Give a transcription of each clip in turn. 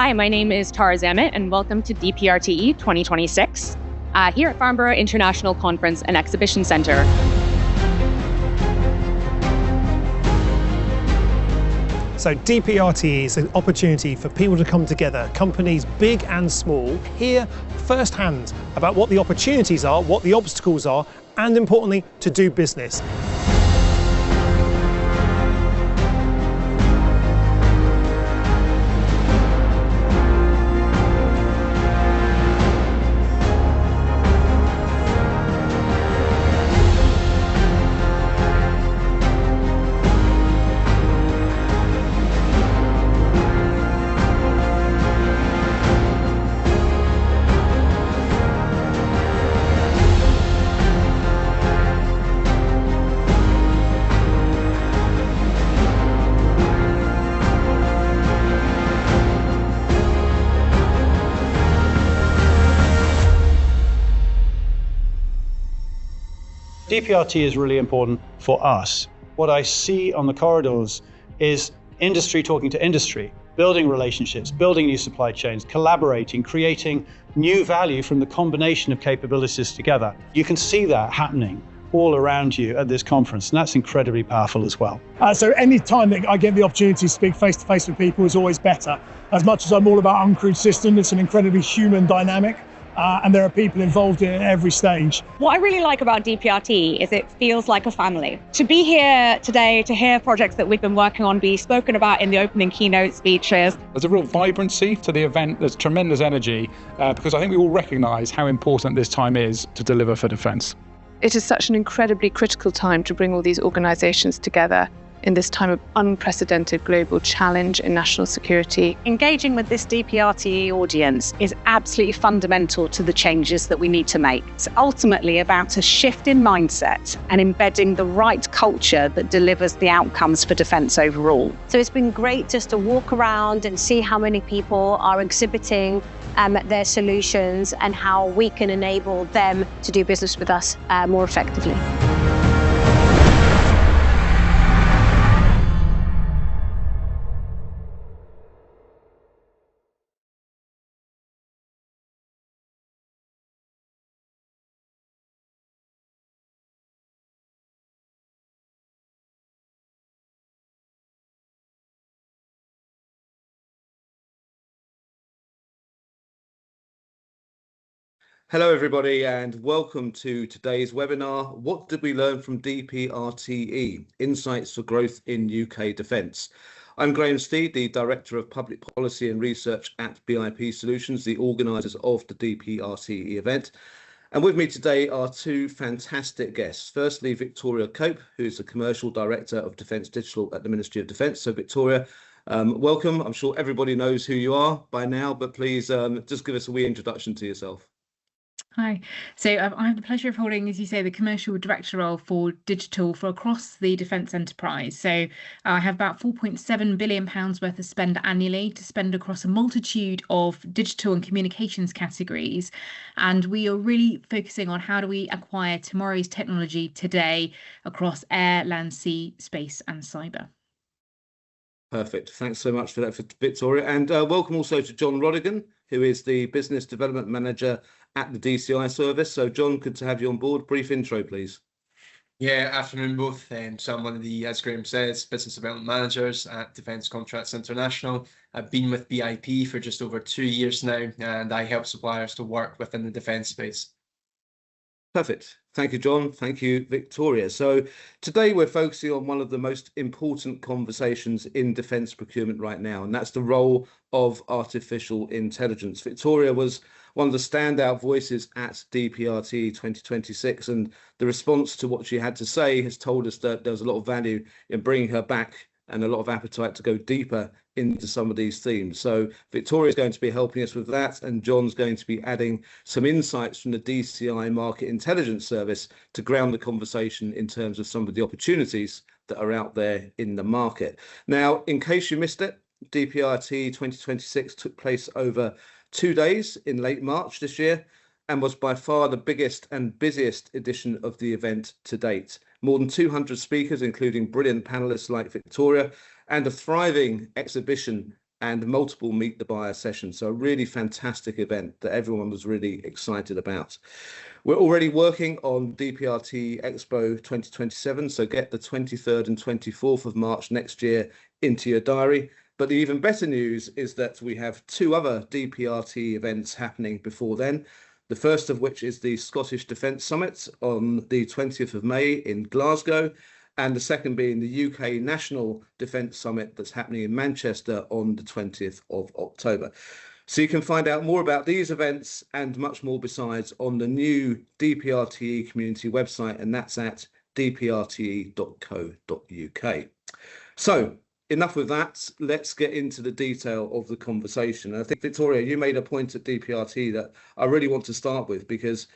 Hi, my name is Tara Zammit, and welcome to DPRTE 2026 here at Farnborough International Conference and Exhibition Centre. So DPRTE is an opportunity for people to come together, companies big and small, hear firsthand about what the opportunities are, what the obstacles are, and importantly, to do business. DPRT is really important for us. What I see on the corridors is industry talking to industry, building relationships, building new supply chains, collaborating, creating new value from the combination of capabilities together. You can see that happening all around you at this conference, and that's incredibly powerful as well. So any time that I get the opportunity to speak face-to-face with people is always better. As much as I'm all about uncrewed system, it's an incredibly human dynamic. And there are people involved in it at every stage. What I really like about DPRT is it feels like a family. To be here today, to hear projects that we've been working on be spoken about in the opening keynote speeches. There's a real vibrancy to the event, there's tremendous energy, because I think we all recognise how important this time is to deliver for defence. It is such an incredibly critical time to bring all these organisations together in this time of unprecedented global challenge in national security. Engaging with this DPRTE audience is absolutely fundamental to the changes that we need to make. It's ultimately about a shift in mindset and embedding the right culture that delivers the outcomes for defence overall. So it's been great just to walk around and see how many people are exhibiting their solutions and how we can enable them to do business with us more effectively. Hello everybody and welcome to today's webinar, What Did We Learn from DPRTE? Insights for Growth in UK Defence. I'm Graham Steed, the Director of Public Policy and Research at BIP Solutions, the organisers of the DPRTE event. And with me today are two fantastic guests. Firstly, Victoria Cope, who's the Commercial Director of Defence Digital at the Ministry of Defence. So Victoria, welcome. I'm sure everybody knows who you are by now, but please just give us a wee introduction to yourself. Hi. So I have the pleasure of holding, as you say, the commercial director role for digital for across the defence enterprise. So I have about £4.7 billion worth of spend annually to spend across a multitude of digital and communications categories. And we are really focusing on how do we acquire tomorrow's technology today across air, land, sea, space and cyber. Perfect. Thanks so much for that, Victoria. And welcome also to John Rodigan, who is the Business Development Manager at the DCI service. So John, good to have you on board. Brief intro, please. Yeah, afternoon both. So I'm one of the, as Graham says, Business Development Managers at Defence Contracts International. I've been with BIP for just over 2 years now, and I help suppliers to work within the defence space. Perfect. Thank you, John. Thank you, Victoria. So today we're focusing on one of the most important conversations in defence procurement right now, and that's the role of artificial intelligence. Victoria was one of the standout voices at DPRTE 2026, and the response to what she had to say has told us that there's a lot of value in bringing her back and a lot of appetite to go deeper into some of these themes. So Victoria's going to be helping us with that, and John's going to be adding some insights from the DCI Market Intelligence Service to ground the conversation in terms of some of the opportunities that are out there in the market. Now, in case you missed it, DPRTE 2026 took place over 2 days in late March this year and was by far the biggest and busiest edition of the event to date. More than 200 speakers, including brilliant panelists like Victoria, and a thriving exhibition and multiple Meet the Buyer sessions. So a really fantastic event that everyone was really excited about. We're already working on DPRTE Expo 2027, so get the 23rd and 24th of March next year into your diary. But the even better news is that we have 2 other DPRTE events happening before then. The first of which is the Scottish Defence Summit on the 20th of May in Glasgow, and the second being the UK National Defence Summit that's happening in Manchester on the 20th of October. So you can find out more about these events and much more besides on the new DPRTE community website, and that's at dprte.co.uk. So enough with that, let's get into the detail of the conversation. And I think, Victoria, you made a point at DPRTE that I really want to start with, because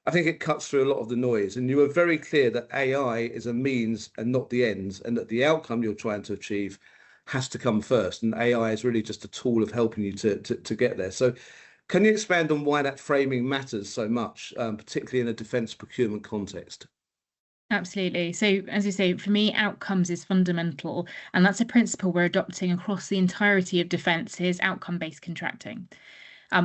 I think it cuts through a lot of the noise. And you were very clear that AI is a means and not the ends, and that the outcome you're trying to achieve has to come first. And AI is really just a tool of helping you to get there. So can you expand on why that framing matters so much, particularly in a defence procurement context? Absolutely. So, as you say, for me, outcomes is fundamental, and that's a principle we're adopting across the entirety of defence, is outcome-based contracting.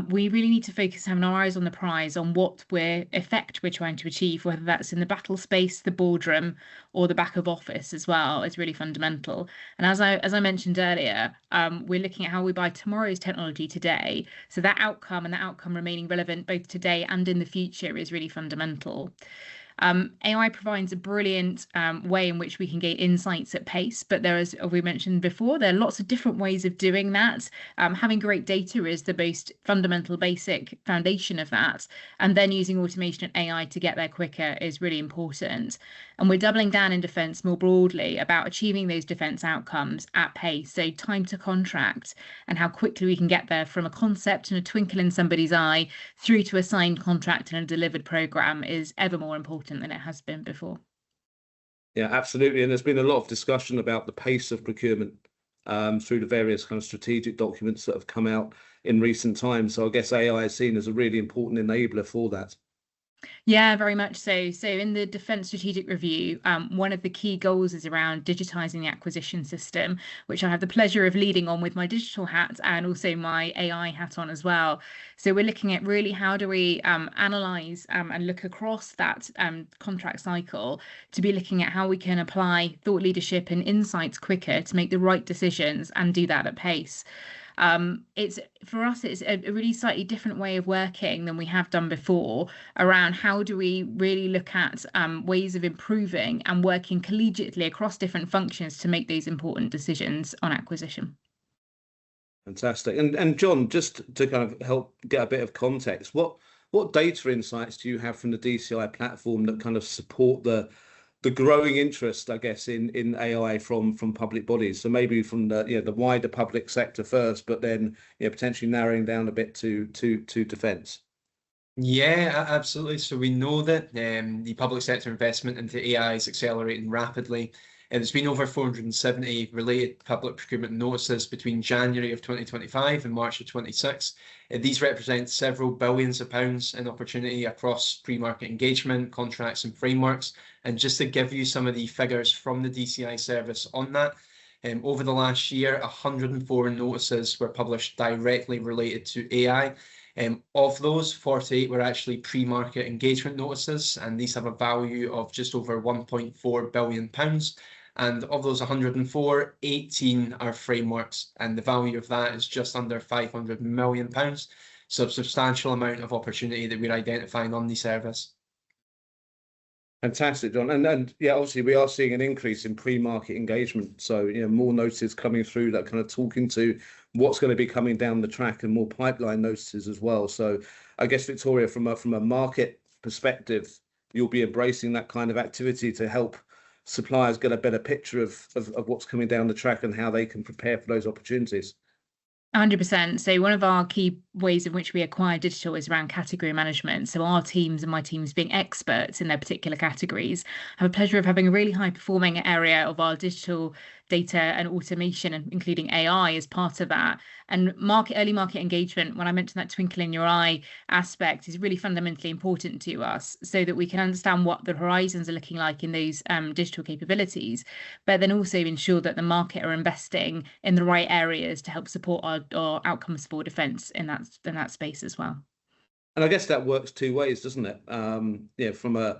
We really need to focus having our eyes on the prize, on what effect we're trying to achieve, whether that's in the battle space, the boardroom, or the back of office as well. It's really fundamental. And as I mentioned earlier, we're looking at how we buy tomorrow's technology today. So that outcome and that outcome remaining relevant both today and in the future is really fundamental. AI provides a brilliant way in which we can gain insights at pace, but there is, as we mentioned before, there are lots of different ways of doing that. Having great data is the most fundamental, basic foundation of that, and then using automation and AI to get there quicker is really important. And we're doubling down in defence more broadly about achieving those defence outcomes at pace, so time to contract and how quickly we can get there from a concept and a twinkle in somebody's eye through to a signed contract and a delivered programme is ever more important than it has been before. Yeah, absolutely. And there's been a lot of discussion about the pace of procurement through the various kind of strategic documents that have come out in recent times. So I guess AI is seen as a really important enabler for that. Yeah, very much so. So in the Defence Strategic Review, one of the key goals is around digitising the acquisition system, which I have the pleasure of leading on with my digital hat and also my AI hat on as well. So we're looking at really how do we analyse and look across that contract cycle to be looking at how we can apply thought leadership and insights quicker to make the right decisions and do that at pace. It's for us, it's a really slightly different way of working than we have done before around how do we really look at ways of improving and working collegiately across different functions to make these important decisions on acquisition. Fantastic. And John, just to kind of help get a bit of context, what data insights do you have from the DCI platform that kind of support the growing interest, I guess, in AI from public bodies? So maybe from the wider public sector first, but then potentially narrowing down a bit to defence. Yeah, absolutely. So we know that the public sector investment into AI is accelerating rapidly. And there's been over 470 related public procurement notices between January of 2025 and March of 26. These represent several billions of pounds in opportunity across pre-market engagement, contracts and frameworks. And just to give you some of the figures from the DCI service on that, over the last year, 104 notices were published directly related to AI. Of those, 48 were actually pre-market engagement notices, and these have a value of just over £1.4 billion. And of those 104, 18 are frameworks, and the value of that is just under £500 million. So a substantial amount of opportunity that we're identifying on the service. Fantastic, John. And yeah, obviously we are seeing an increase in pre-market engagement. So more notices coming through that kind of talking to what's going to be coming down the track, and more pipeline notices as well. So I guess, Victoria, from a market perspective, you'll be embracing that kind of activity to help suppliers get a better picture of what's coming down the track and how they can prepare for those opportunities. 100%. So one of our key ways in which we acquire digital is around category management. So our teams and my teams being experts in their particular categories. I have a pleasure of having a really high performing area of our digital data and automation, and including AI as part of that. And early market engagement, when I mentioned that twinkle in your eye aspect, is really fundamentally important to us, so that we can understand what the horizons are looking like in those digital capabilities, but then also ensure that the market are investing in the right areas to help support our outcomes for defence in that space as well. And I guess that works two ways, doesn't it? From a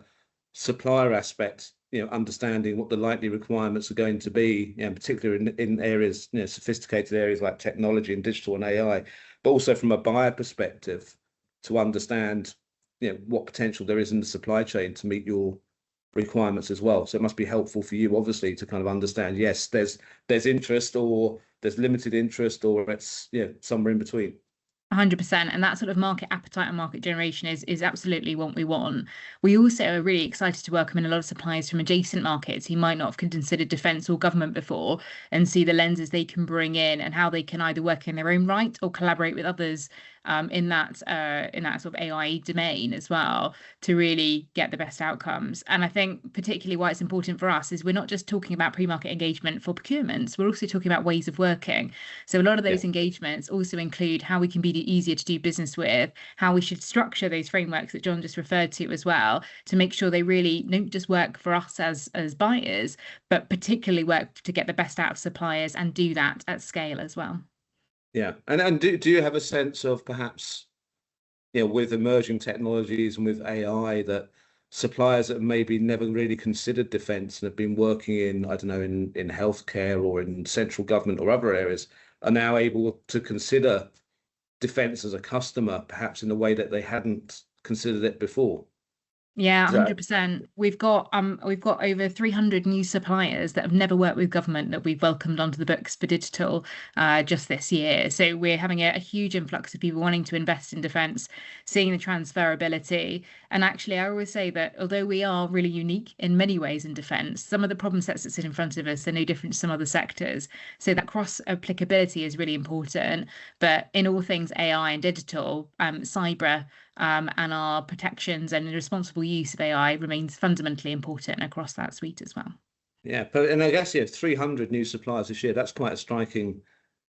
supplier aspect, understanding what the likely requirements are going to be, particularly in areas, sophisticated areas like technology and digital and AI, but also from a buyer perspective to understand, what potential there is in the supply chain to meet your requirements as well. So it must be helpful for you, obviously, to kind of understand, yes, there's interest, or there's limited interest, or it's somewhere in between. 100%, and that sort of market appetite and market generation is absolutely what we want. We also are really excited to welcome in a lot of suppliers from adjacent markets who might not have considered defence or government before, and see the lenses they can bring in and how they can either work in their own right or collaborate with others in that sort of AI domain as well, to really get the best outcomes. And I think particularly why it's important for us is we're not just talking about pre-market engagement for procurements, we're also talking about ways of working. So a lot of those engagements also include how we can be easier to do business with, how we should structure those frameworks that John just referred to as well, to make sure they really don't just work for us as buyers, but particularly work to get the best out of suppliers, and do that at scale as well. Yeah, and do you have a sense of perhaps, with emerging technologies and with AI, that suppliers that maybe never really considered defence and have been working in, I don't know, in healthcare or in central government or other areas, are now able to consider defence as a customer, perhaps in a way that they hadn't considered it before? Yeah, 100%. We've got over 300 new suppliers that have never worked with government that we've welcomed onto the books for digital just this year. So we're having a huge influx of people wanting to invest in defence, seeing the transferability. And actually, I always say that although we are really unique in many ways in defence, some of the problem sets that sit in front of us are no different to some other sectors. So that cross applicability is really important. But in all things AI and digital, cyber and our protections and responsible use of AI remains fundamentally important across that suite as well. Yeah, and I guess 300 new suppliers this year, that's quite a striking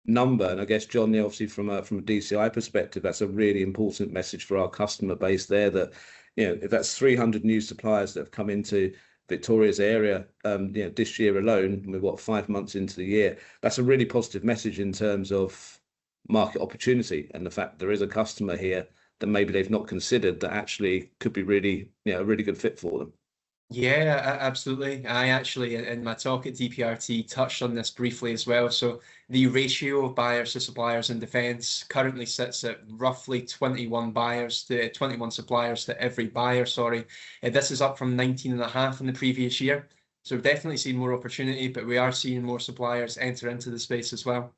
number. And I guess, John, obviously from a DCI perspective, that's a really important message for our customer base there, that if that's 300 new suppliers that have come into Victoria's area this year alone, we're 5 months into the year, that's a really positive message in terms of market opportunity, and the fact there is a customer here that maybe they've not considered that actually could be really, a really good fit for them. Yeah, absolutely. I actually, in my talk at DPRTE, touched on this briefly as well. So the ratio of buyers to suppliers in defence currently sits at roughly 21 suppliers to every buyer, This is up from 19.5 in the previous year. So we've definitely seen more opportunity, but we are seeing more suppliers enter into the space as well.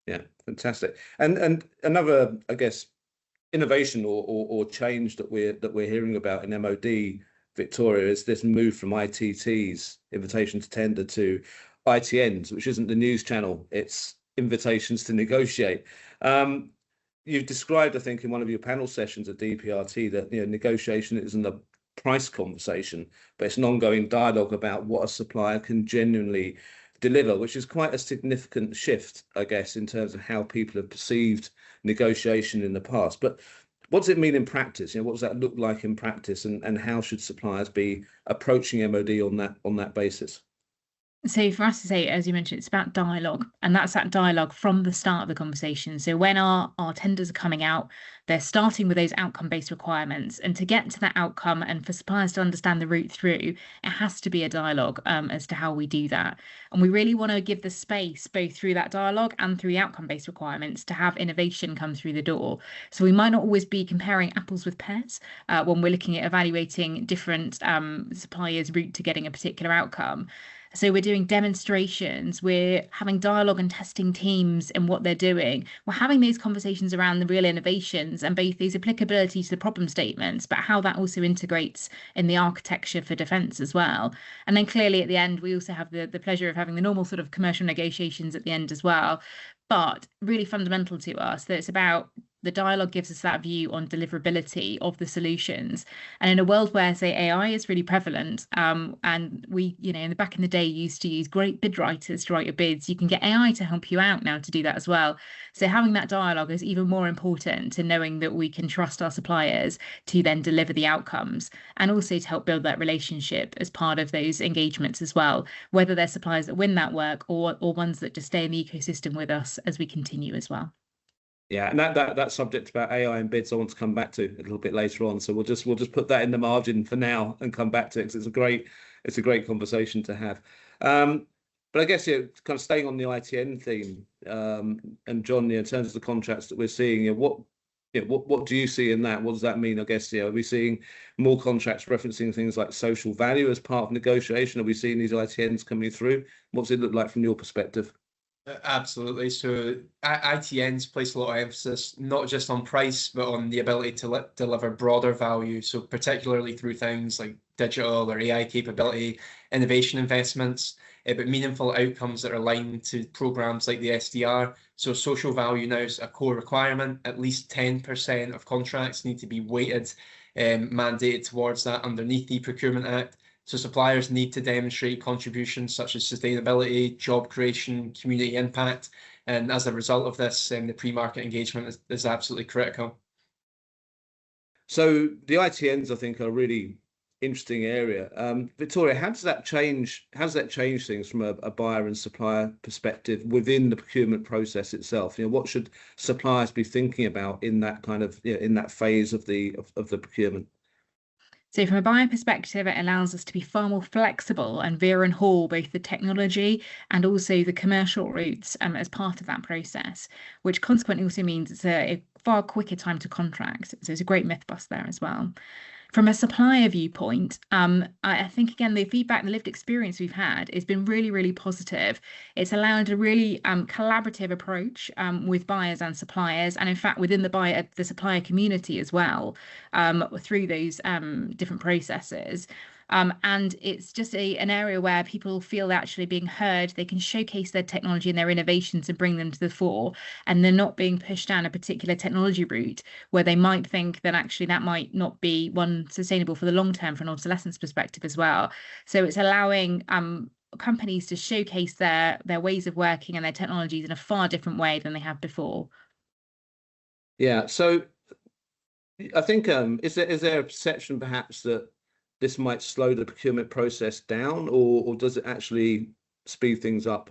Yeah, fantastic. And another, I guess, innovation or change that we're hearing about in MOD Victoria is this move from ITTs, invitation to tender, to ITNs, which isn't the news channel, it's invitations to negotiate. You've described, I think, in one of your panel sessions at DPRTE that negotiation isn't a price conversation, but it's an ongoing dialogue about what a supplier can genuinely deliver, which is quite a significant shift, I guess, in terms of how people have perceived negotiation in the past. But what does it mean in practice? What does that look like in practice, and how should suppliers be approaching MOD on that basis? So for us to say, as you mentioned, it's about dialogue, and that's that dialogue from the start of the conversation. So when our tenders are coming out, they're starting with those outcome-based requirements, and to get to that outcome and for suppliers to understand the route through, it has to be a dialogue as to how we do that. And we really want to give the space both through that dialogue and through the outcome-based requirements to have innovation come through the door. So we might not always be comparing apples with pears when we're looking at evaluating different suppliers' route to getting a particular outcome. So we're doing demonstrations, we're having dialogue and testing teams and what they're doing. We're having those conversations around the real innovations and both these applicability to the problem statements, but how that also integrates in the architecture for defence as well. And then clearly at the end, we also have the pleasure of having the normal sort of commercial negotiations at the end as well. But really fundamental to us, that it's about The dialogue gives us that view on deliverability of the solutions. And in a world where, say, AI is really prevalent, and we, in the back in the day, used to use great bid writers to write your bids, you can get AI to help you out now to do that as well. So having that dialogue is even more important to knowing that we can trust our suppliers to then deliver the outcomes, and also to help build that relationship as part of those engagements as well, whether they're suppliers that win that work or ones that just stay in the ecosystem with us as we continue as well. Yeah, and that subject about AI and bids I want to come back to a little bit later on. So we'll just put that in the margin for now and come back to it, because it's a great conversation to have. But I guess kind of staying on the ITN theme, and John, in terms of the contracts that we're seeing, what do you see in that? What does that mean? I guess are we seeing more contracts referencing things like social value as part of negotiation? Are we seeing these ITNs coming through? What does it look like from your perspective? Absolutely. So ITNs place a lot of emphasis not just on price, but on the ability to deliver broader value. So particularly through things like digital or AI capability, innovation investments, but meaningful outcomes that are aligned to programs like the SDR. So social value now is a core requirement. At least 10% of contracts need to be weighted, mandated towards that underneath the Procurement Act. So suppliers need to demonstrate contributions such as sustainability, job creation, community impact. And as a result of this, the pre-market engagement is absolutely critical. So the ITNs, I think, are a really interesting area. Victoria, how does that change things from a buyer and supplier perspective within the procurement process itself? What should suppliers be thinking about in that kind of in that phase of the procurement? So from a buyer perspective, it allows us to be far more flexible and veer and haul both the technology and also the commercial routes as part of that process, which consequently also means it's a far quicker time to contract. So it's a great myth bust there as well. From a supplier viewpoint, I think, again, the feedback and the lived experience we've had has been really, really positive. It's allowed a really collaborative approach with buyers and suppliers, and in fact, within the supplier community as well, through those different processes. And it's just an area where people feel actually being heard. They can showcase their technology and their innovations and bring them to the fore, and they're not being pushed down a particular technology route where they might think that actually that might not be one sustainable for the long term from an obsolescence perspective as well. So it's allowing companies to showcase their ways of working and their technologies in a far different way than they have before. Yeah, so I think is there a perception perhaps that this might slow the procurement process down, or does it actually speed things up?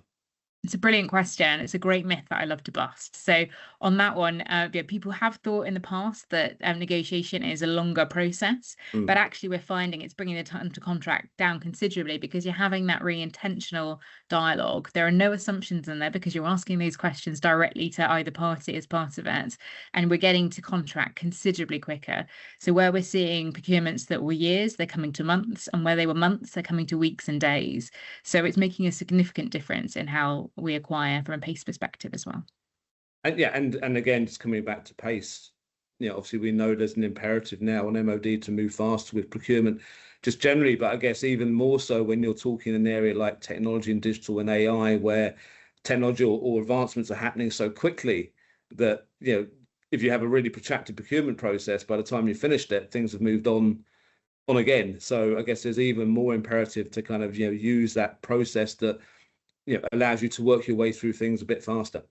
It's a brilliant question. It's a great myth that I love to bust. So on that one, people have thought in the past that negotiation is a longer process, but actually we're finding it's bringing the time to contract down considerably because you're having that really intentional dialogue. There are no assumptions in there because you're asking these questions directly to either party as part of it, and we're getting to contract considerably quicker. So where we're seeing procurements that were years, they're coming to months, and where they were months, they're coming to weeks and days. So it's making a significant difference in how we acquire from a pace perspective as well. And yeah, and again, just coming back to pace, obviously we know there's an imperative now on MOD to move faster with procurement just generally, but I guess even more so when you're talking in an area like technology and digital and AI, where technology or advancements are happening so quickly that if you have a really protracted procurement process, by the time you finished it, things have moved on again. So I guess there's even more imperative to kind of use that process that allows you to work your way through things a bit faster.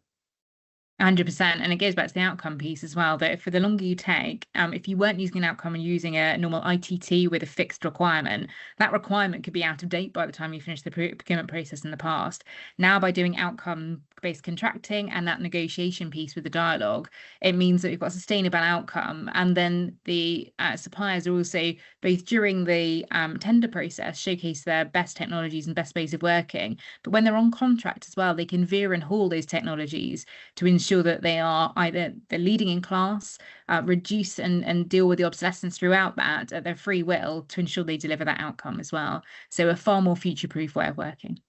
100%. And it goes back to the outcome piece as well, that for the longer you take, if you weren't using an outcome and using a normal ITT with a fixed requirement, that requirement could be out of date by the time you finish the procurement process in the past. Now, by doing outcome-based contracting and that negotiation piece with the dialogue, it means that we've got a sustainable outcome. And then the suppliers are also, both during the tender process, showcase their best technologies and best ways of working. But when they're on contract as well, they can veer and haul those technologies to ensure that they are either they're leading in class, reduce and deal with the obsolescence throughout that at their free will to ensure they deliver that outcome as well. So a far more future-proof way of working.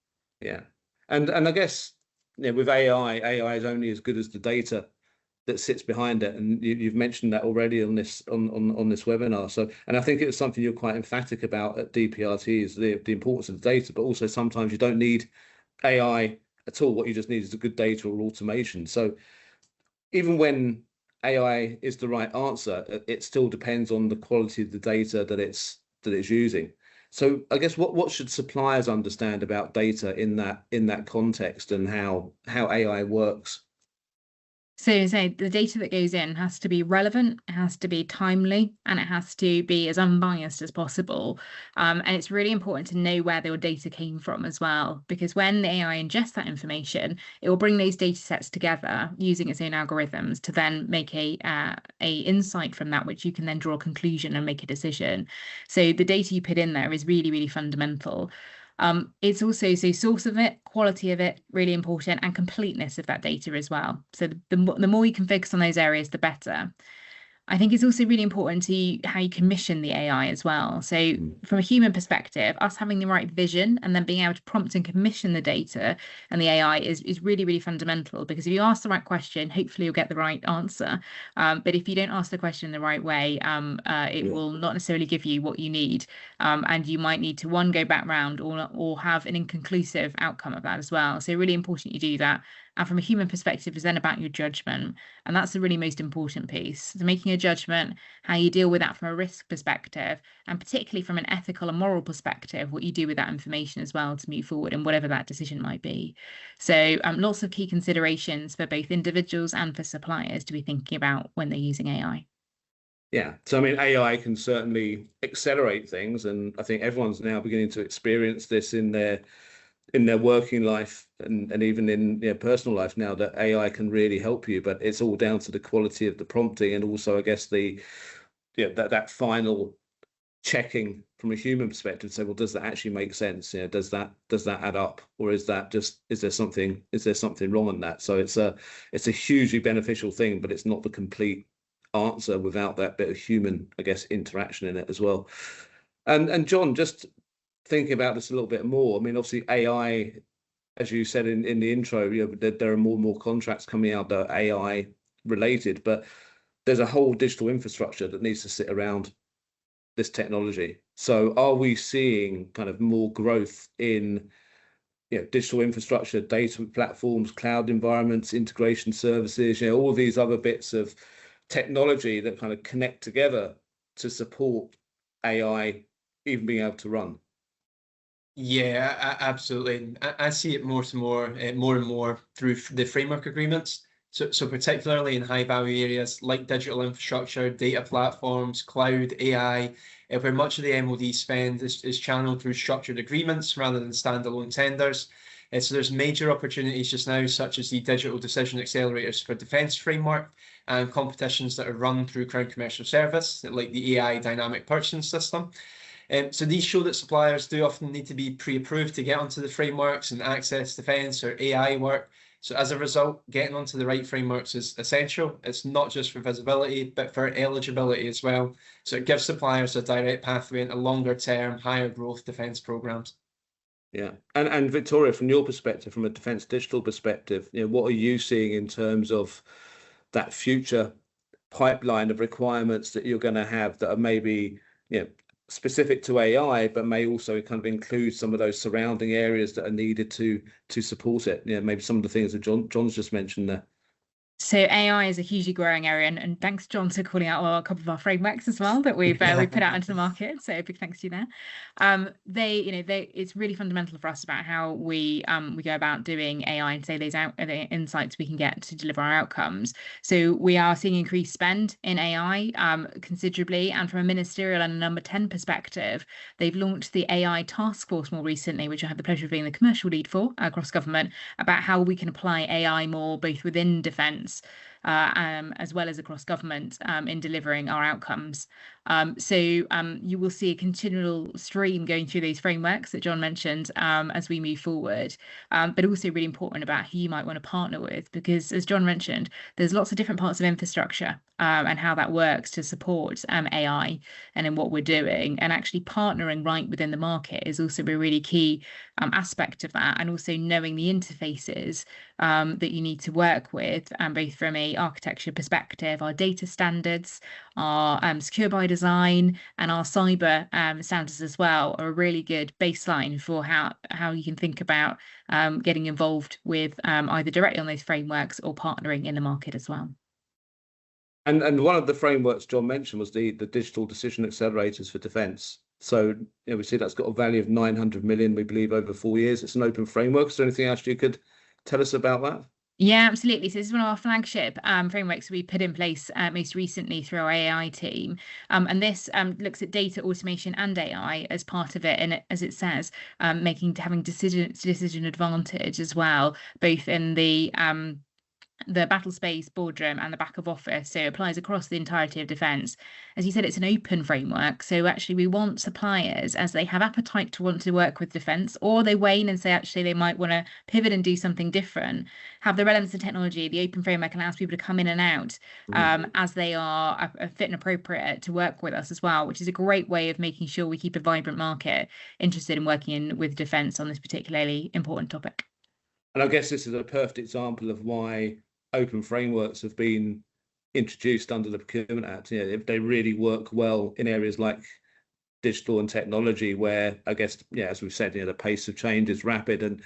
Yeah, and I guess with AI is only as good as the data that sits behind it, and you've mentioned that already on this webinar. So, and I think it was something you're quite emphatic about at DPRTE is the importance of the data, but also sometimes you don't need AI at all. What you just need is a good data or automation. So even when AI is the right answer. It still depends on the quality of the data that it's using. So I guess what should suppliers understand about data in that context, and how AI works? So the data that goes in has to be relevant, it has to be timely, and it has to be as unbiased as possible. And it's really important to know where your data came from as well, because when the AI ingests that information, it will bring those data sets together using its own algorithms to then make a insight from that, which you can then draw a conclusion and make a decision. So the data you put in there is really, really fundamental. It's also source of it, quality of it, really important, and completeness of that data as well. So the more you can focus on those areas, the better. I think it's also really important to how you commission the AI as well. So from a human perspective, us having the right vision and then being able to prompt and commission the data and the AI is really, really fundamental, because if you ask the right question, hopefully you'll get the right answer. But if you don't ask the question the right way, it will not necessarily give you what you need. And you might need to, one, go back round, or have an inconclusive outcome of that as well. So really important you do that. And from a human perspective, is then about your judgment. And that's the really most important piece. So making a judgment, how you deal with that from a risk perspective, and particularly from an ethical and moral perspective, what you do with that information as well to move forward and whatever that decision might be. So lots of key considerations for both individuals and for suppliers to be thinking about when they're using AI. Yeah, so I mean, AI can certainly accelerate things, and I think everyone's now beginning to experience this in their working life and even in personal life now, that AI can really help you. But it's all down to the quality of the prompting, and also, I guess, that final checking from a human perspective. So, well, does that actually make sense? Does that add up, or is there something wrong on that? So it's a hugely beneficial thing, but it's not the complete answer without that bit of human, I guess, interaction in it as well. And John, just thinking about this a little bit more, I mean, obviously AI, as you said in the intro, there are more and more contracts coming out that are AI related, but there's a whole digital infrastructure that needs to sit around this technology. So are we seeing kind of more growth in digital infrastructure, data platforms, cloud environments, integration services, all these other bits of technology that kind of connect together to support AI even being able to run? Yeah, absolutely. I see it more and more through the framework agreements. So particularly in high value areas like digital infrastructure, data platforms, cloud, AI, where much of the MOD spend is channeled through structured agreements rather than standalone tenders. So there's major opportunities just now, such as the digital decision accelerators for defence framework and competitions that are run through Crown Commercial Service, like the AI dynamic purchasing system. So these show that suppliers do often need to be pre-approved to get onto the frameworks and access defence or AI work. So as a result, getting onto the right frameworks is essential. It's not just for visibility, but for eligibility as well. So it gives suppliers a direct pathway into longer term, higher growth defence programmes. Yeah. And Victoria, from your perspective, from a defence digital perspective, what are you seeing in terms of that future pipeline of requirements that you're going to have that are maybe, specific to AI, but may also kind of include some of those surrounding areas that are needed to support it? Maybe some of the things that John's just mentioned there. So AI is a hugely growing area, and thanks, John, for calling out a couple of our frameworks as well that we've put out into the market. So big thanks to you there. It's really fundamental for us about how we go about doing AI and say the insights we can get to deliver our outcomes. So we are seeing increased spend in AI considerably, and from a ministerial and a number 10 perspective, they've launched the AI task force more recently, which I have the pleasure of being the commercial lead for across government, about how we can apply AI more both within defence as well as across government in delivering our outcomes. So you will see a continual stream going through these frameworks that John mentioned as we move forward, but also really important about who you might want to partner with, because as John mentioned, there's lots of different parts of infrastructure and how that works to support AI and in what we're doing, and actually partnering right within the market is also a really key aspect of that, and also knowing the interfaces that you need to work with, both from a architecture perspective, our data standards, our secure by design, and our cyber standards as well are a really good baseline for how you can think about getting involved with either directly on those frameworks or partnering in the market as well. And one of the frameworks John mentioned was the digital decision accelerators for defence. So we see that's got a value of 900 million, we believe, over 4 years. It's an open framework. Is there anything else you could tell us about that? Yeah, absolutely. So this is one of our flagship frameworks we put in place most recently through our AI team. And this looks at data automation and AI as part of it. And as it says, having decision advantage as well, both in the battle space, boardroom, and the back of office. So it applies across the entirety of defence. As you said, it's an open framework. So actually, we want suppliers, as they have appetite to want to work with defence, or they wane and say actually they might want to pivot and do something different, have the relevance of technology. The open framework allows people to come in and out as they are fit and appropriate to work with us as well, which is a great way of making sure we keep a vibrant market interested in working with defence on this particularly important topic. And I guess this is a perfect example of why open frameworks have been introduced under the Procurement Act. If they really work well in areas like digital and technology, where I guess, as we've said, the pace of change is rapid. And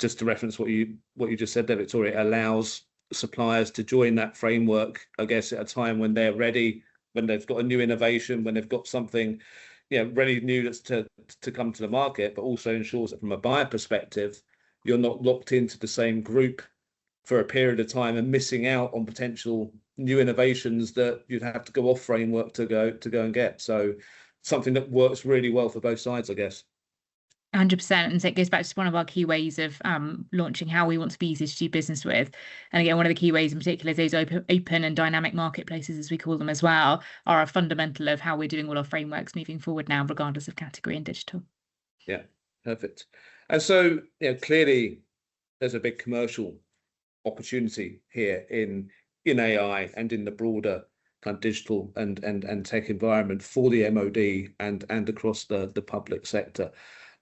just to reference what you just said there, Victoria, it allows suppliers to join that framework, I guess, at a time when they're ready, when they've got a new innovation, when they've got something really new that's to come to the market, but also ensures that from a buyer perspective, you're not locked into the same group for a period of time and missing out on potential new innovations that you'd have to go off framework to go and get. So something that works really well for both sides, I guess. 100%. And so it goes back to one of our key ways of launching how we want to be easy to do business with. And again, one of the key ways in particular is those open and dynamic marketplaces, as we call them as well, are a fundamental of how we're doing all our frameworks moving forward now, regardless of category and digital. Yeah, perfect. And so clearly there's a big commercial opportunity here in AI and in the broader kind of digital and tech environment for the MOD and across the public sector.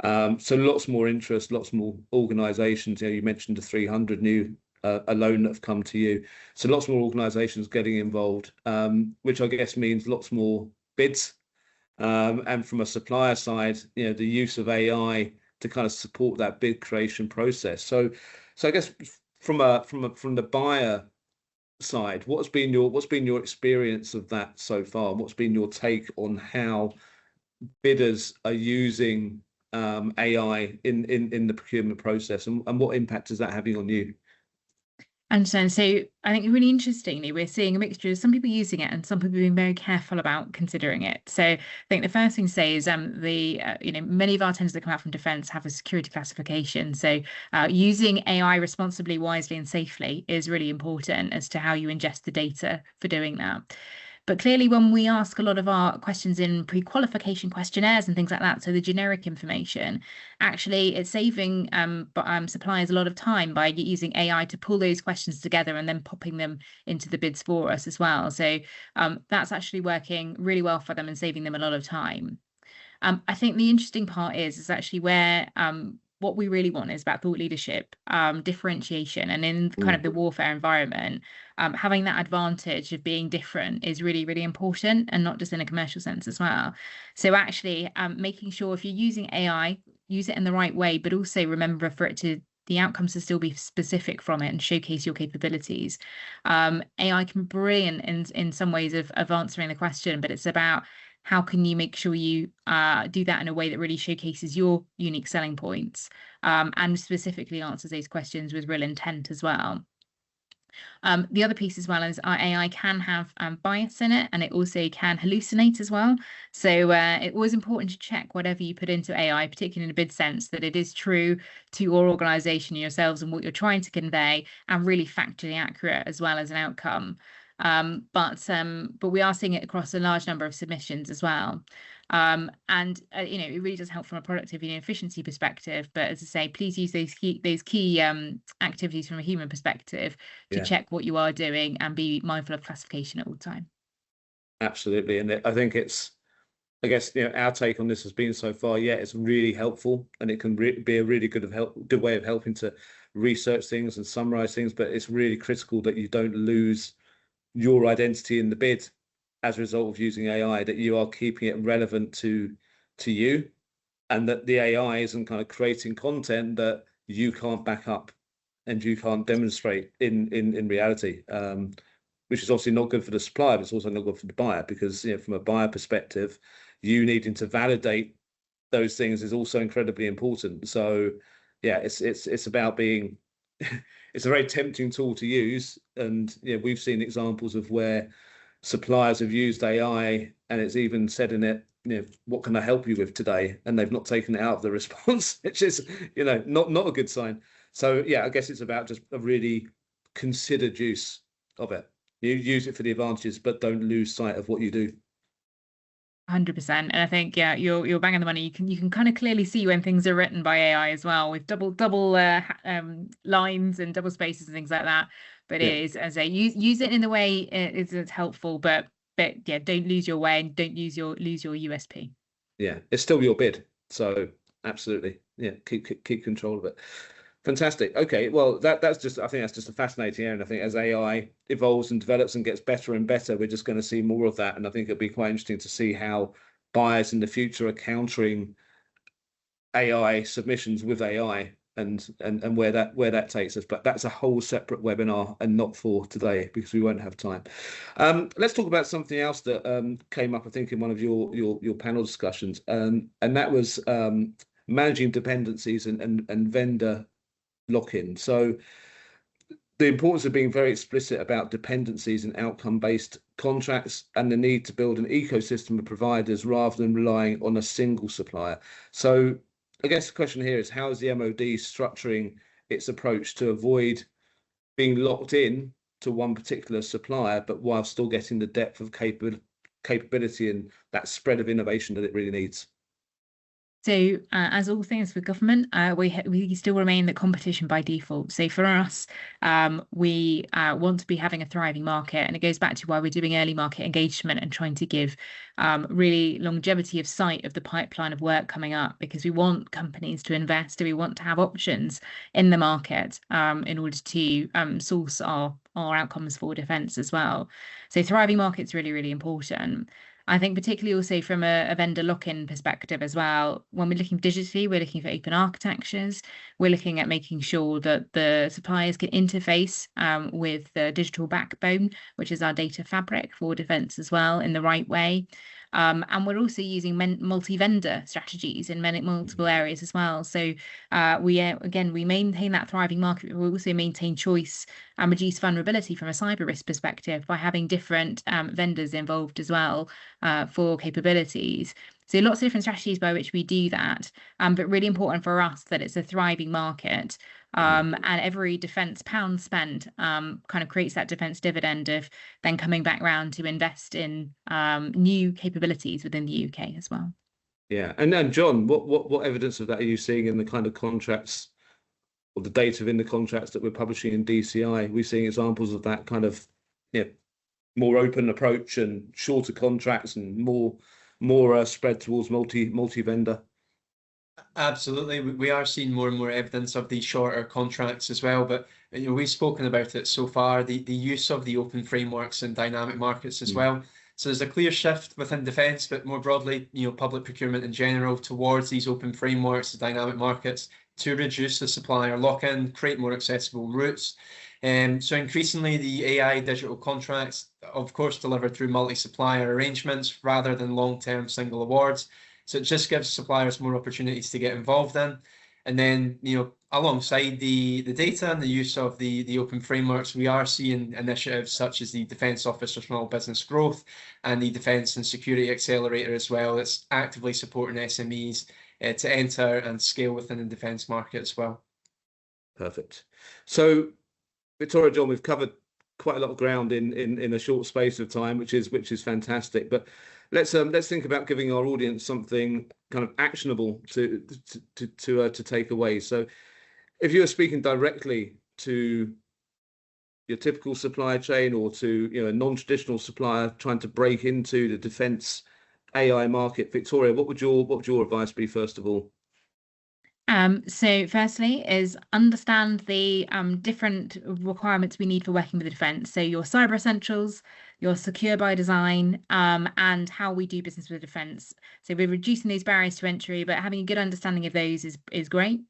So lots more interest, lots more organisations. You mentioned the 300 new alone that have come to you. So lots more organisations getting involved, which I guess means lots more bids. And from a supplier side, the use of AI to kind of support that bid creation process. So I guess from the buyer side, what's been your experience of that so far? What's been your take on how bidders are using AI in the procurement process, and what impact is that having on you? And so I think really interestingly, we're seeing a mixture of some people using it and some people being very careful about considering it. So I think the first thing to say is many of our tenders that come out from defence have a security classification. So using AI responsibly, wisely and safely is really important as to how you ingest the data for doing that. But clearly, when we ask a lot of our questions in pre-qualification questionnaires and things like that, so the generic information, actually it's saving suppliers a lot of time by using AI to pull those questions together and then popping them into the bids for us as well. So that's actually working really well for them and saving them a lot of time. I think the interesting part is actually where what we really want is about thought leadership, differentiation, and in kind of the warfare environment, having that advantage of being different is really, really important, and not just in a commercial sense as well. So actually making sure if you're using AI, use it in the right way, but also remember for it to the outcomes to still be specific from it and showcase your capabilities. AI can be brilliant in some ways of answering the question, but it's about how can you make sure you do that in a way that really showcases your unique selling points and specifically answers those questions with real intent as well. The other piece as well is our AI can have bias in it, and it also can hallucinate as well. So it was important to check whatever you put into AI, particularly in a bid sense, that it is true to your organisation, yourselves, and what you're trying to convey, and really factually accurate as well as an outcome. But we are seeing it across a large number of submissions as well. It really does help from a productivity and efficiency perspective. But as I say, please use those key activities from a human perspective to check what you are doing and be mindful of classification at all time. Absolutely. And I think our take on this has been so far, it's really helpful, and it can be a really good way of helping to research things and summarize things. But it's really critical that you don't lose your identity in the bid as a result of using AI, that you are keeping it relevant to you, and that the AI isn't kind of creating content that you can't back up and you can't demonstrate in reality, which is obviously not good for the supplier, but it's also not good for the buyer, because from a buyer perspective, you needing to validate those things is also incredibly important. So yeah, it's about being it's a very tempting tool to use, and we've seen examples of where suppliers have used AI and it's even said in it, what can I help you with today, and they've not taken it out of the response, which is not a good sign. So yeah, I guess it's about just a really considered use of it. You use it for the advantages, but don't lose sight of what you do. 100%. And I think, yeah, you're bang on the money. You can kind of clearly see when things are written by AI as well, with double lines and double spaces and things like that. But it is, as I use it in the way it's helpful, but yeah, don't lose your way and don't lose your USP. Yeah, it's still your bid. So absolutely, yeah, keep control of it. Fantastic. Okay, well, I think that's just a fascinating area. And I think as AI evolves and develops and gets better and better, we're just going to see more of that. And I think it'll be quite interesting to see how buyers in the future are countering AI submissions with AI and where that takes us. But that's a whole separate webinar and not for today, because we won't have time. Let's talk about something else that came up, I think, in one of your panel discussions, and that was managing dependencies and vendor lock-in. So the importance of being very explicit about dependencies and outcome-based contracts, and the need to build an ecosystem of providers rather than relying on a single supplier. So I guess the question here is, how is the MOD structuring its approach to avoid being locked in to one particular supplier, but while still getting the depth of capability and that spread of innovation that it really needs? So as all things with government, we still remain the competition by default. So for us, we want to be having a thriving market, and it goes back to why we're doing early market engagement and trying to give really longevity of sight of the pipeline of work coming up, because we want companies to invest and we want to have options in the market in order to source our outcomes for defence as well. So thriving market's really, really important. I think particularly also from a vendor lock-in perspective as well, when we're looking digitally, we're looking for open architectures. We're looking at making sure that the suppliers can interface with the digital backbone, which is our data fabric for defence as well, in the right way. And we're also using multi-vendor strategies in multiple areas as well. So we maintain that thriving market, but we also maintain choice and reduce vulnerability from a cyber risk perspective by having different vendors involved as well for capabilities. So lots of different strategies by which we do that, but really important for us that it's a thriving market. And every defence pound spent kind of creates that defence dividend of then coming back round to invest in new capabilities within the UK as well. Yeah, and then John, what evidence of that are you seeing in the kind of contracts, or the data within the contracts that we're publishing in DCI? We're seeing examples of that kind of more open approach and shorter contracts and more spread towards multi-vendor. Absolutely, we are seeing more and more evidence of these shorter contracts as well. But we've spoken about it so far, the use of the open frameworks and dynamic markets as well. So there's a clear shift within defence, but more broadly, public procurement in general, towards these open frameworks, the dynamic markets, to reduce the supplier lock-in, create more accessible routes. So increasingly, the AI digital contracts, of course, delivered through multi-supplier arrangements rather than long-term single awards. So it just gives suppliers more opportunities to get involved in. And then, alongside the data and the use of the open frameworks, we are seeing initiatives such as the Defence Office for Small Business Growth and the Defence and Security Accelerator as well. It's actively supporting SMEs to enter and scale within the defence market as well. Perfect. So, Victoria, John, we've covered quite a lot of ground in a short space of time, which is fantastic. But let's think about giving our audience something kind of actionable to take away. So, if you're speaking directly to your typical supply chain, or to a non-traditional supplier trying to break into the defence AI market, Victoria, what would your advice be first of all? So firstly is understand the different requirements we need for working with the defence. So your cyber essentials, your secure by design, and how we do business with the defence. So we're reducing those barriers to entry, but having a good understanding of those is great.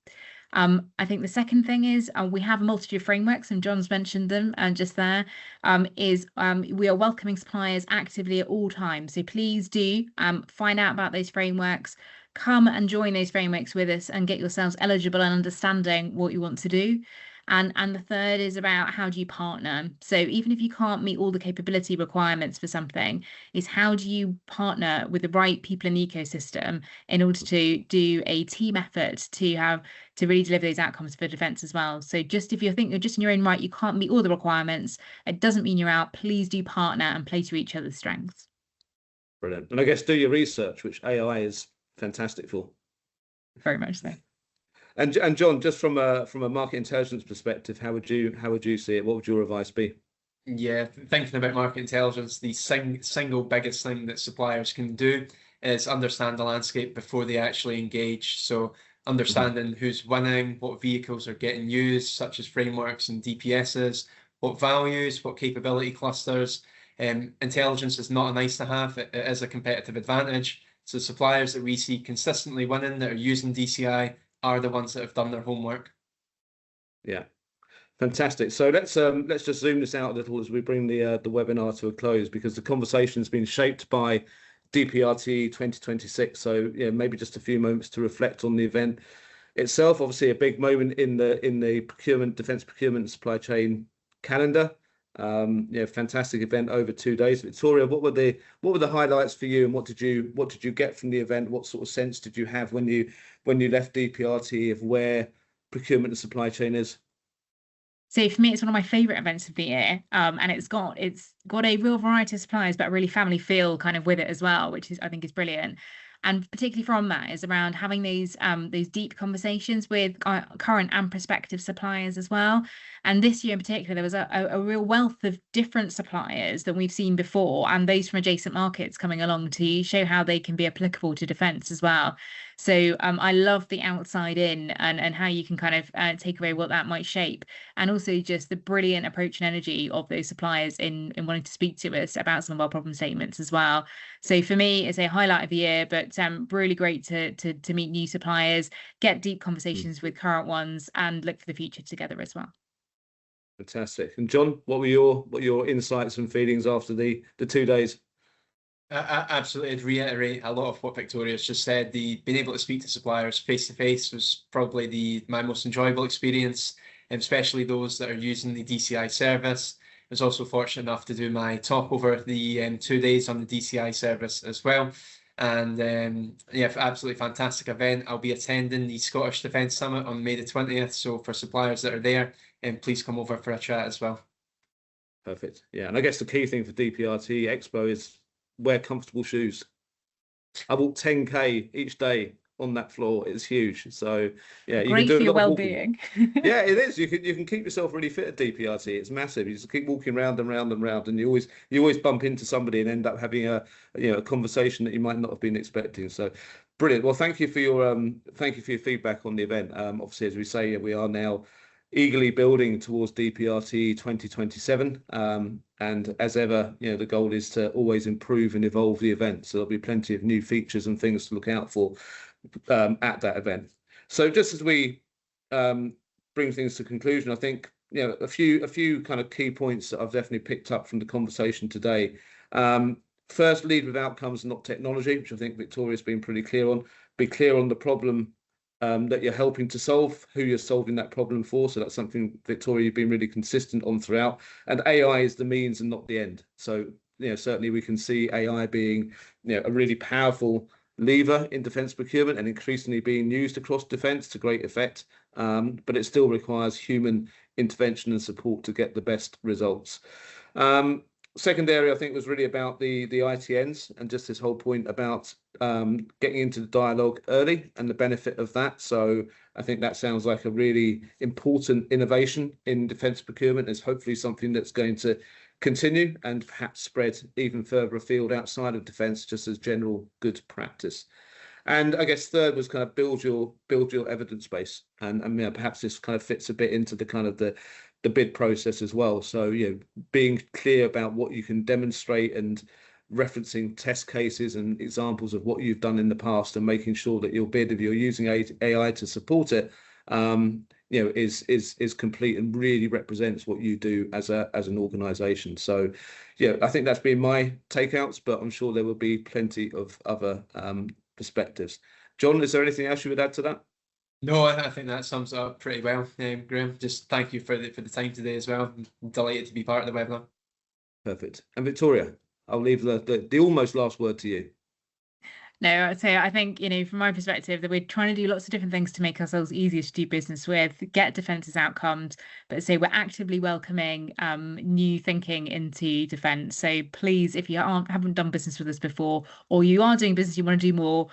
I think the second thing is we have a multitude of frameworks, and John's mentioned them just there, we are welcoming suppliers actively at all times. So please do find out about those frameworks, come and join those frameworks with us and get yourselves eligible and understanding what you want to do. And the third is about how do you partner? So even if you can't meet all the capability requirements for something, is how do you partner with the right people in the ecosystem in order to do a team effort to really deliver those outcomes for defence as well. So just if you think you're just in your own right, you can't meet all the requirements, it doesn't mean you're out. Please do partner and play to each other's strengths. Brilliant. And I guess do your research, which AI is fantastic for. Very much so. And John, just from a market intelligence perspective, how would you see it? What would your advice be? Yeah, thinking about market intelligence, the single biggest thing that suppliers can do is understand the landscape before they actually engage. So understanding who's winning, what vehicles are getting used, such as frameworks and DPSs, what values, what capability clusters. Intelligence is not a nice to have, it is a competitive advantage. So suppliers that we see consistently winning that are using DCI are the ones that have done their homework. Yeah, fantastic. So let's just zoom this out a little as we bring the webinar to a close, because the conversation's been shaped by DPRTE 2026. So yeah, maybe just a few moments to reflect on the event itself. Obviously, a big moment in the procurement, defence procurement, and supply chain calendar. Fantastic event over 2 days. Victoria, what were the highlights for you, and what did you get from the event? What sort of sense did you have when you left DPRTE of where procurement and supply chain is? So for me, it's one of my favourite events of the year, and it's got a real variety of suppliers, but a really family feel kind of with it as well, which I think is brilliant. And particularly from that is around having those deep conversations with current and prospective suppliers as well. And this year in particular, there was a real wealth of different suppliers that we've seen before, and those from adjacent markets coming along to show how they can be applicable to defence as well. So I love the outside in and how you can kind of take away what that might shape, and also just the brilliant approach and energy of those suppliers in wanting to speak to us about some of our problem statements as well. So for me, it's a highlight of the year, but really great to meet new suppliers, get deep conversations with current ones, and look for the future together as well. Fantastic. And John, what were your insights and feelings after the 2 days? Absolutely, I'd reiterate a lot of what Victoria's just said. Being able to speak to suppliers face to face was probably my most enjoyable experience, especially those that are using the DCI service. I was also fortunate enough to do my talk over the 2 days on the DCI service as well. And yeah, absolutely fantastic event. I'll be attending the Scottish Defence Summit on May the 20th. So for suppliers that are there, please come over for a chat as well. Perfect. Yeah, and I guess the key thing for DPRTE Expo is wear comfortable shoes. I walk 10K each day on that floor. It's huge. So yeah, great for your well-being. Yeah, it is. You can keep yourself really fit at DPRTE. It's massive. You just keep walking round and round and round, and you always bump into somebody and end up having a conversation that you might not have been expecting. So brilliant. Well, thank you for your feedback on the event. Obviously, as we say, we are now eagerly building towards DPRTE 2027. And as ever, the goal is to always improve and evolve the event. So there'll be plenty of new features and things to look out for at that event. So just as we bring things to conclusion, I think a few kind of key points that I've definitely picked up from the conversation today. First, lead with outcomes, not technology, which I think Victoria's been pretty clear on. Be clear on the problem that you're helping to solve, who you're solving that problem for. So that's something, Victoria, you've been really consistent on throughout. And AI is the means and not the end. So certainly we can see AI being a really powerful lever in defence procurement and increasingly being used across defence to great effect. But it still requires human intervention and support to get the best results. Second area, I think, was really about the ITNs and just this whole point about getting into the dialogue early and the benefit of that. So I think that sounds like a really important innovation in defence procurement. It's hopefully something that's going to continue and perhaps spread even further afield outside of defence, just as general good practice. And I guess third was kind of build your evidence base, and perhaps this kind of fits a bit into the kind of the bid process as well. So being clear about what you can demonstrate and referencing test cases and examples of what you've done in the past, and making sure that your bid, if you're using AI to support it, is complete and really represents what you do as an organisation. So, yeah, I think that's been my takeouts, but I'm sure there will be plenty of other perspectives. John, is there anything else you would add to that? No, I think that sums it up pretty well, Graham. Just thank you for the time today as well. I'm delighted to be part of the webinar. Perfect. And Victoria, I'll leave the almost last word to you. No, I'd say I think, from my perspective, that we're trying to do lots of different things to make ourselves easier to do business with, get defence's outcomes, but say we're actively welcoming new thinking into defence. So please, if you haven't done business with us before, or you are doing business, you want to do more,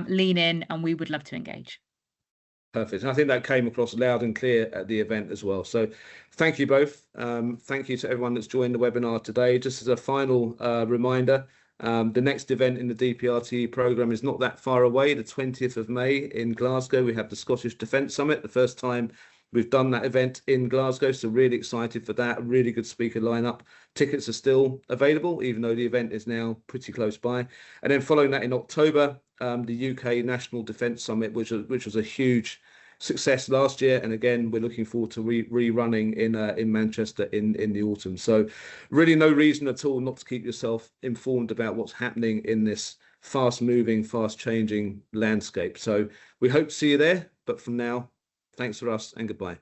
lean in, and we would love to engage. Perfect. And I think that came across loud and clear at the event as well. So thank you both. Thank you to everyone that's joined the webinar today. Just as a final reminder, the next event in the DPRTE programme is not that far away, the 20th of May in Glasgow. We have the Scottish Defence Summit, the first time we've done that event in Glasgow. So really excited for that. A really good speaker lineup. Tickets are still available, even though the event is now pretty close by. And then following that in October, the UK National Defence Summit, which was a huge success last year, and again we're looking forward to rerunning in Manchester in the autumn. So really no reason at all not to keep yourself informed about what's happening in this fast moving, fast changing landscape. So we hope to see you there, but from now, thanks for us and goodbye.